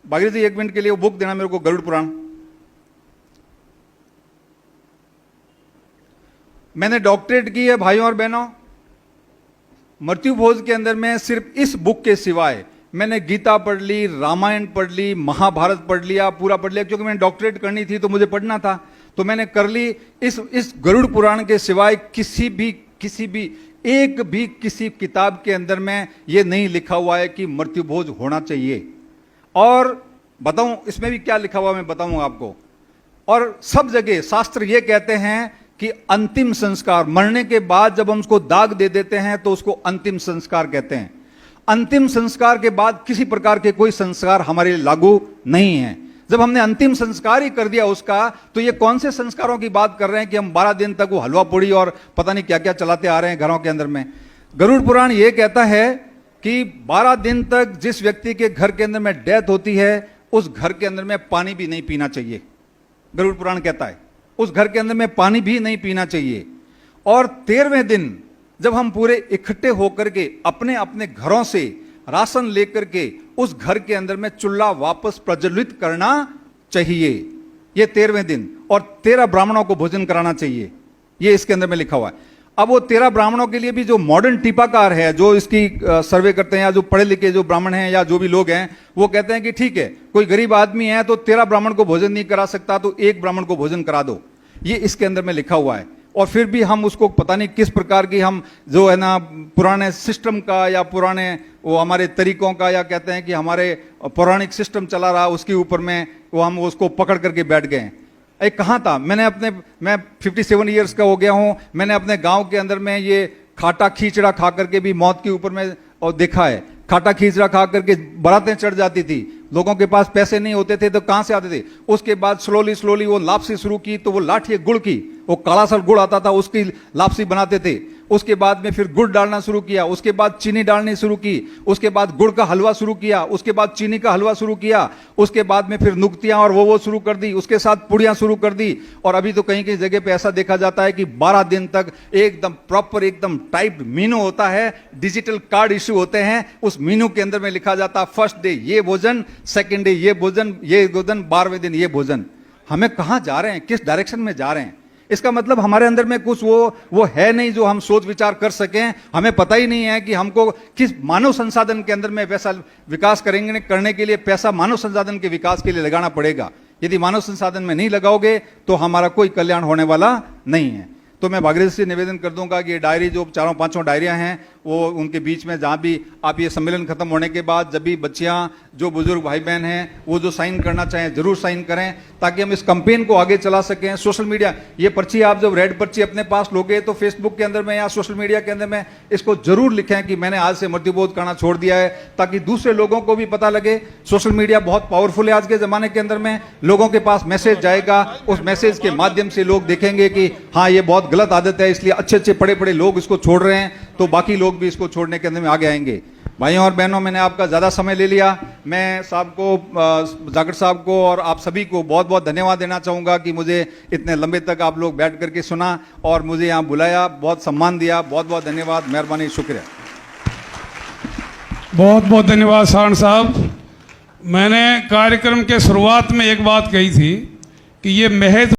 Bhagirathi 1 minute के लिए वो बुक देना मेरे को, गरुड़ पुराण। मैंने डॉक्टरेट की है भाइयों और बहनों। मृत्यु भोज के अंदर में सिर्फ इस बुक के सिवाय मैंने गीता पढ़ ली, रामायण पढ़ ली, महाभारत पढ़ लिया, पूरा पढ़ लिया, क्योंकि मैंने डॉक्टरेट करनी थी तो मुझे पढ़ना था, तो मैंने कर ली। इस गरुड़ पुराण के सिवाय किसी किताब के अंदर में ये नहीं लिखा हुआ है कि मृत्यु भोज होना चाहिए। और बताऊं इसमें भी क्या लिखा हुआ मैं बताऊंगा आपको। और सब जगह शास्त्र ये कहते हैं कि अंतिम संस्कार, मरने के बाद जब हम उसको दाग दे देते हैं तो उसको अंतिम संस्कार कहते हैं। अंतिम संस्कार के बाद किसी प्रकार के कोई संस्कार हमारे लिए लागू नहीं है। जब हमने अंतिम संस्कार ही कर दिया उसका, तो ये कौन से संस्कारों की बात कर रहे हैं कि हम 12 दिन तक वो हलवा पूड़ी और पता नहीं क्या क्या चलाते आ रहे हैं घरों के अंदर में। गरुड़ पुराण ये कहता है कि 12 दिन तक जिस व्यक्ति के घर के अंदर में डेथ होती है उस घर के अंदर में पानी भी नहीं पीना चाहिए। गरुड़ पुराण कहता है उस घर के अंदर में पानी भी नहीं पीना चाहिए। और 13वें दिन जब हम पूरे इकट्ठे होकर के अपने अपने घरों से राशन लेकर के उस घर के अंदर में चूल्हा वापस प्रज्वलित करना चाहिए, ये 13वें दिन। और 13 ब्राह्मणों को भोजन कराना चाहिए, ये इसके अंदर में लिखा हुआ है। अब वो 13 ब्राह्मणों के लिए भी जो मॉडर्न टीपाकार है, जो इसकी सर्वे करते हैं, या जो पढ़े लिखे जो ब्राह्मण हैं या जो भी लोग हैं, वो कहते हैं कि ठीक है, कोई गरीब आदमी है तो 13 ब्राह्मण को भोजन नहीं करा सकता तो 1 ब्राह्मण को भोजन करा दो, ये इसके अंदर में लिखा हुआ है। और फिर भी हम उसको पता नहीं किस प्रकार की हम जो है ना पुराने सिस्टम का या पुराने वो हमारे तरीकों का, या कहते हैं कि हमारे पौराणिक सिस्टम चला रहा उसके ऊपर में वो हम उसको पकड़ करके बैठ गए। कहाँ था मैं 57 ईयर्स का हो गया हूँ, मैंने अपने गांव के अंदर में ये खाटा खींचड़ा खा करके भी मौत के ऊपर में और देखा है। खाटा खींचड़ा खा करके बारातें चढ़ जाती थी, लोगों के पास पैसे नहीं होते थे तो कहां से आते थे। उसके बाद स्लोली वो लापसी शुरू की, तो वो लाठी गुड़ की, वो काला सा गुड़ आता था उसकी लापसी बनाते थे। उसके बाद में फिर गुड़ डालना शुरू किया, उसके बाद चीनी डालनी शुरू की, उसके बाद गुड़ का हलवा शुरू किया, उसके बाद चीनी का हलवा शुरू किया, उसके बाद में फिर नुक्तियां और वो शुरू कर दी, उसके साथ पुड़ियां शुरू कर दी। और अभी तो कहीं कहीं जगह पे ऐसा देखा जाता है कि 12 दिन तक एकदम प्रॉपर एकदम टाइप्ड मीनू होता है, डिजिटल कार्ड इश्यू होते हैं, उस मीनू के अंदर में लिखा जाता है फर्स्ट डे ये भोजन, सेकेंड डे ये भोजन, 12वें दिन ये भोजन। हमें कहां जा रहे हैं, किस डायरेक्शन में जा रहे हैं? इसका मतलब हमारे अंदर में कुछ वो है नहीं जो हम सोच विचार कर सकें। हमें पता ही नहीं है कि हमको किस मानव संसाधन के अंदर में वैसा विकास करने के लिए पैसा मानव संसाधन के विकास के लिए लगाना पड़ेगा। यदि मानव संसाधन में नहीं लगाओगे तो हमारा कोई कल्याण होने वाला नहीं है। तो मैं भागीरथी से निवेदन कर दूंगा कि ये डायरी जो 4-5 डायरियां हैं वो उनके बीच में जहां भी आप ये सम्मेलन खत्म होने के बाद जब भी बच्चियां जो बुजुर्ग भाई बहन हैं वो जो साइन करना चाहें जरूर साइन करें, ताकि हम इस कैंपेन को आगे चला सकें। सोशल मीडिया, ये पर्ची आप जब रेड पर्ची अपने पास लोगे तो फेसबुक के अंदर में या सोशल मीडिया के अंदर में इसको जरूर लिखें कि मैंने आज से मृत्युबोध करना छोड़ दिया है, ताकि दूसरे लोगों को भी पता लगे। सोशल मीडिया बहुत पावरफुल है आज के जमाने के अंदर में, लोगों के पास मैसेज जाएगा, उस मैसेज के माध्यम से लोग देखेंगे कि हाँ ये बहुत गलत आदत है, इसलिए अच्छे बड़े लोग इसको छोड़ रहे हैं, तो बाकी लोग भी इसको छोड़ने के अंदर में आगे आएंगे। भाइयों और बहनों, मैंने आपका ज्यादा समय ले लिया। मैं साहब को, जाखड़ साहब को और आप सभी को बहुत बहुत धन्यवाद देना चाहूंगा कि मुझे इतने लंबे तक आप लोग बैठ करके सुना और मुझे यहाँ बुलाया, बहुत सम्मान दिया। बहुत बहुत धन्यवाद, मेहरबानी, शुक्रिया। बहुत बहुत धन्यवाद सारण साहब। मैंने कार्यक्रम के शुरुआत में एक बात कही थी कि ये महज